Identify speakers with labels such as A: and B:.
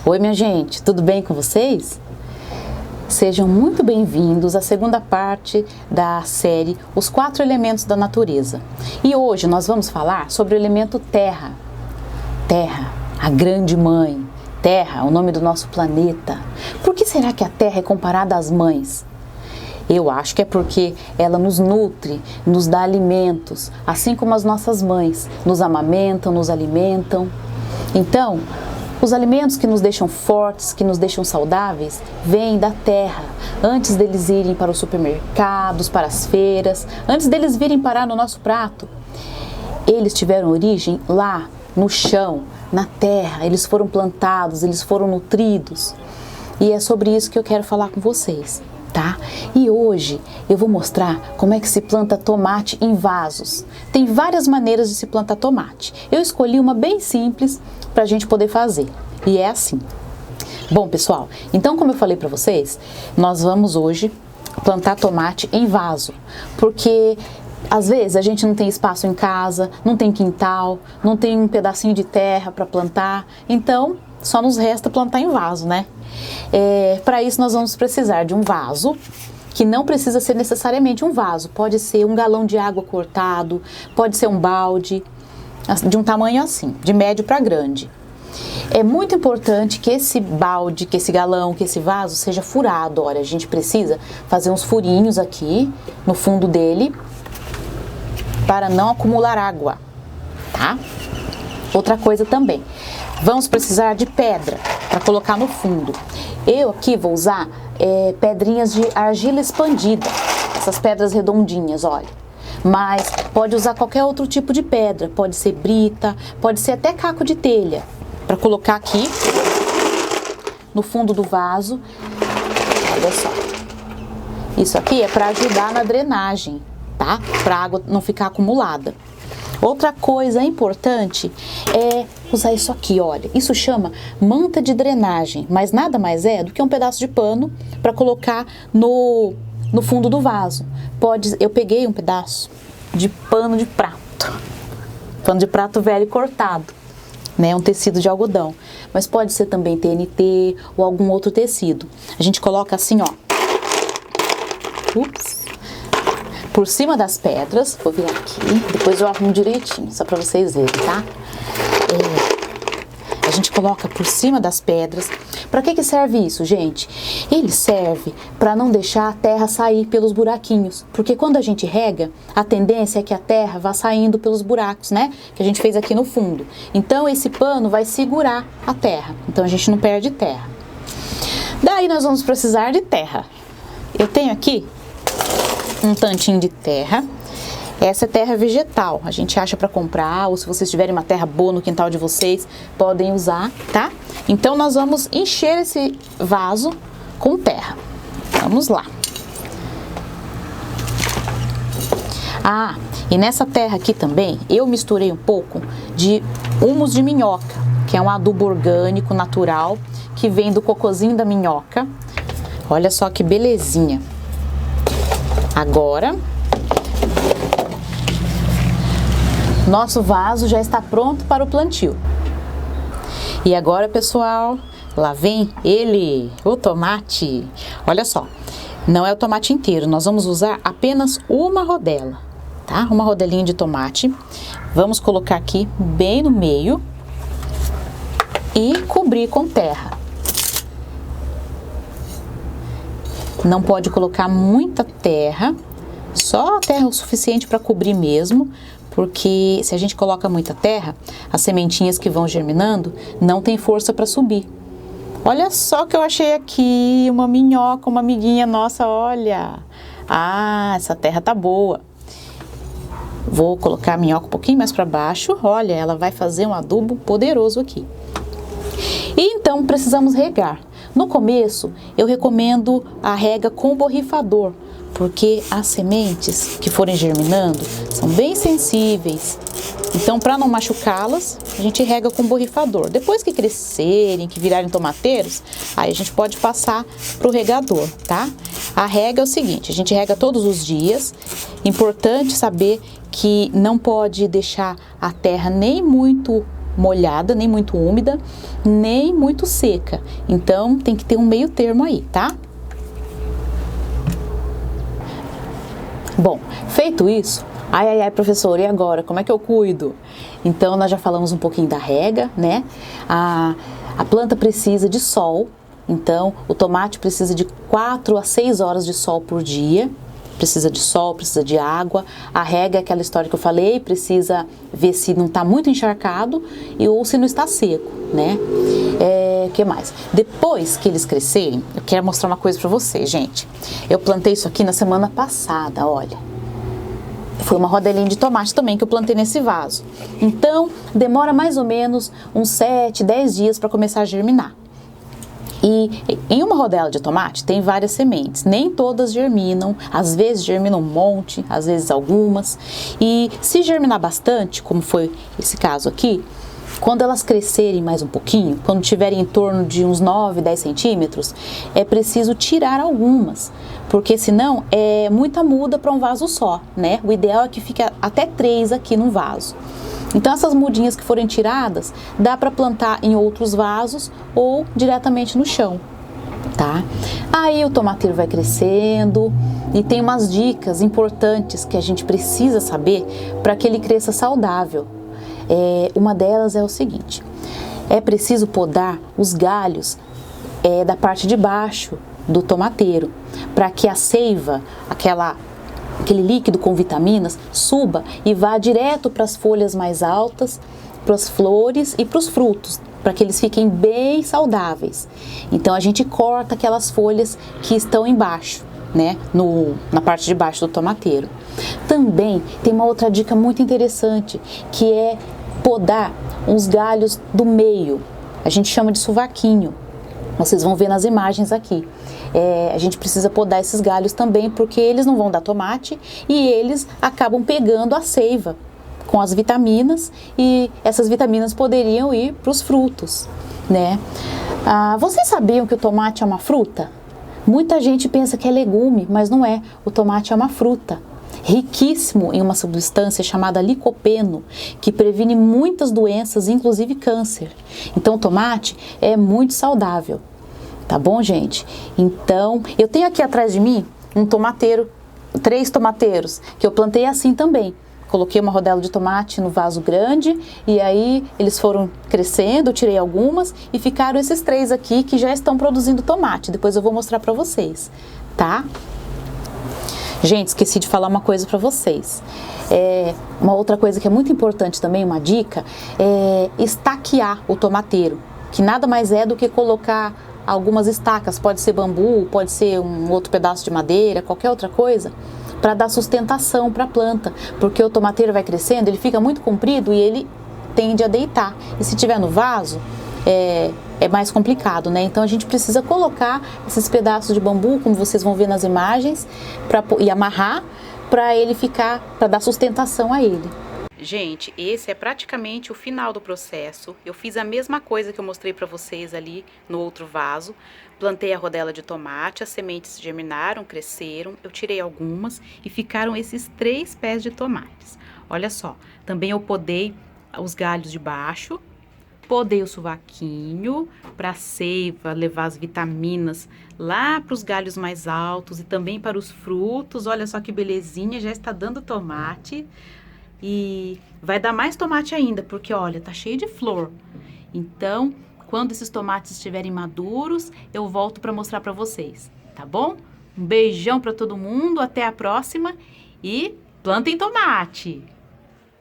A: Oi, minha gente, tudo bem com vocês? Sejam muito bem-vindos à segunda parte da série Os 4 Elementos da Natureza. E hoje nós vamos falar sobre o elemento terra. Terra, a grande mãe. Terra, o nome do nosso planeta. Por que será que a Terra é comparada às mães? Eu acho que é porque ela nos nutre, nos dá alimentos, assim como as nossas mães nos amamentam, nos alimentam. Então, os alimentos que nos deixam fortes, que nos deixam saudáveis, vêm da terra. Antes deles irem para os supermercados, para as feiras, antes deles virem parar no nosso prato, eles tiveram origem lá, no chão, na terra. Eles foram plantados, eles foram nutridos. E é sobre isso que eu quero falar com vocês, tá? E hoje eu vou mostrar como é que se planta tomate em vasos. Tem várias maneiras de se plantar tomate. Eu escolhi uma bem simples para a gente poder fazer. E é assim. Bom, pessoal, então como eu falei para vocês, nós vamos hoje plantar tomate em vaso, porque às vezes a gente não tem espaço em casa, não tem quintal, não tem um pedacinho de terra para plantar, então só nos resta plantar em vaso, né? Para isso nós vamos precisar de um vaso, que não precisa ser necessariamente um vaso, pode ser um galão de água cortado, pode ser um balde, de um tamanho assim, de médio para grande. É muito importante que esse balde, que esse galão, que esse vaso seja furado. Olha, a gente precisa fazer uns furinhos aqui no fundo dele para não acumular água, tá? Outra coisa também, vamos precisar de pedra para colocar no fundo. Eu aqui vou usar pedrinhas de argila expandida, essas pedras redondinhas, olha. Mas pode usar qualquer outro tipo de pedra, pode ser brita, pode ser até caco de telha, para colocar aqui no fundo do vaso. Olha só, isso aqui é para ajudar na drenagem, tá? Para a água não ficar acumulada. Outra coisa importante é usar isso aqui, olha, isso chama manta de drenagem, mas nada mais é do que um pedaço de pano para colocar no fundo do vaso. Eu peguei um pedaço de pano de prato velho cortado, né, um tecido de algodão, mas pode ser também TNT ou algum outro tecido. A gente coloca assim, ó, por cima das pedras, vou virar aqui, depois eu arrumo direitinho, só para vocês verem, tá? A gente coloca por cima das pedras. Para que serve isso, gente? Ele serve para não deixar a terra sair pelos buraquinhos, porque quando a gente rega, a tendência é que a terra vá saindo pelos buracos, né? Que a gente fez aqui no fundo. Então esse pano vai segurar a terra, então a gente não perde terra. Daí nós vamos precisar de terra. Eu tenho aqui um tantinho de terra. Essa é terra vegetal, a gente acha para comprar, ou se vocês tiverem uma terra boa no quintal de vocês, podem usar, tá? Então nós vamos encher esse vaso com terra. Vamos lá. E nessa terra aqui também, eu misturei um pouco de humus de minhoca, que é um adubo orgânico natural, que vem do cocôzinho da minhoca. Olha só que belezinha. Agora, nosso vaso já está pronto para o plantio. E agora, pessoal, lá vem ele, o tomate. Olha só, não é o tomate inteiro, nós vamos usar apenas uma rodela, tá? Uma rodelinha de tomate. Vamos colocar aqui bem no meio e cobrir com terra. Não pode colocar muita terra, só a terra o suficiente para cobrir mesmo, porque se a gente coloca muita terra, as sementinhas que vão germinando não tem força para subir. Olha só que eu achei aqui, uma minhoca, uma amiguinha nossa, olha. Essa terra tá boa. Vou colocar a minhoca um pouquinho mais para baixo, olha, ela vai fazer um adubo poderoso aqui. E então precisamos regar. No começo, eu recomendo a rega com borrifador, porque as sementes que forem germinando são bem sensíveis. Então, para não machucá-las, a gente rega com borrifador. Depois que crescerem, que virarem tomateiros, aí a gente pode passar para o regador, tá? A rega é o seguinte, a gente rega todos os dias. Importante saber que não pode deixar a terra nem muito molhada, nem muito úmida, nem muito seca. Então, tem que ter um meio termo aí, tá? Bom, feito isso, ai, professor, e agora? Como é que eu cuido? Então, nós já falamos um pouquinho da rega, né? A planta precisa de sol, então o tomate precisa de 4 a 6 horas de sol por dia. Precisa de sol, precisa de água. A rega é aquela história que eu falei, precisa ver se não está muito encharcado ou se não está seco, né? O que mais? Depois que eles crescerem, eu quero mostrar uma coisa para vocês, gente. Eu plantei isso aqui na semana passada, olha. Foi uma rodelinha de tomate também que eu plantei nesse vaso. Então, demora mais ou menos uns 7, 10 dias para começar a germinar. E em uma rodela de tomate tem várias sementes, nem todas germinam, às vezes germinam um monte, às vezes algumas. E se germinar bastante, como foi esse caso aqui, quando elas crescerem mais um pouquinho, quando tiverem em torno de uns 9, 10 centímetros, é preciso tirar algumas, porque senão é muita muda para um vaso só, né? O ideal é que fique até 3 aqui no vaso. Então essas mudinhas que forem tiradas, dá para plantar em outros vasos ou diretamente no chão, tá? Aí o tomateiro vai crescendo e tem umas dicas importantes que a gente precisa saber para que ele cresça saudável. Uma delas é o seguinte: é preciso podar os galhos da parte de baixo do tomateiro, para que a seiva, aquele líquido com vitaminas, suba e vá direto para as folhas mais altas, para as flores e para os frutos, para que eles fiquem bem saudáveis. Então a gente corta aquelas folhas que estão embaixo, né, na parte de baixo do tomateiro. Também tem uma outra dica muito interessante, que é podar os galhos do meio. A gente chama de sovaquinho. Vocês vão ver nas imagens aqui. A gente precisa podar esses galhos também, porque eles não vão dar tomate e eles acabam pegando a seiva com as vitaminas, e essas vitaminas poderiam ir para os frutos, né? Vocês sabiam que o tomate é uma fruta? Muita gente pensa que é legume, mas não é. O tomate é uma fruta, riquíssimo em uma substância chamada licopeno, que previne muitas doenças, inclusive câncer. Então o tomate é muito saudável, tá bom, gente? Então, eu tenho aqui atrás de mim um tomateiro, 3 tomateiros, que eu plantei assim também. Coloquei uma rodela de tomate no vaso grande e aí eles foram crescendo, eu tirei algumas e ficaram esses 3 aqui que já estão produzindo tomate. Depois eu vou mostrar para vocês, tá? Gente, esqueci de falar uma coisa para vocês. Uma outra coisa que é muito importante também, uma dica, é estaquear o tomateiro, que nada mais é do que colocar algumas estacas, pode ser bambu, pode ser um outro pedaço de madeira, qualquer outra coisa, para dar sustentação para a planta, porque o tomateiro vai crescendo, ele fica muito comprido e ele tende a deitar. E se tiver no vaso, é mais complicado, né? Então a gente precisa colocar esses pedaços de bambu, como vocês vão ver nas imagens, e amarrar para ele ficar, para dar sustentação a ele. Gente, esse é praticamente o final do processo. Eu fiz a mesma coisa que eu mostrei para vocês ali no outro vaso. Plantei a rodela de tomate, as sementes germinaram, cresceram, eu tirei algumas e ficaram esses 3 pés de tomates. Olha só, também eu podei os galhos de baixo, podei o sovaquinho para a seiva levar as vitaminas lá para os galhos mais altos e também para os frutos. Olha só que belezinha, já está dando tomate. E vai dar mais tomate ainda, porque olha, tá cheio de flor. Então, quando esses tomates estiverem maduros, eu volto para mostrar para vocês, tá bom? Um beijão para todo mundo, até a próxima e plantem tomate!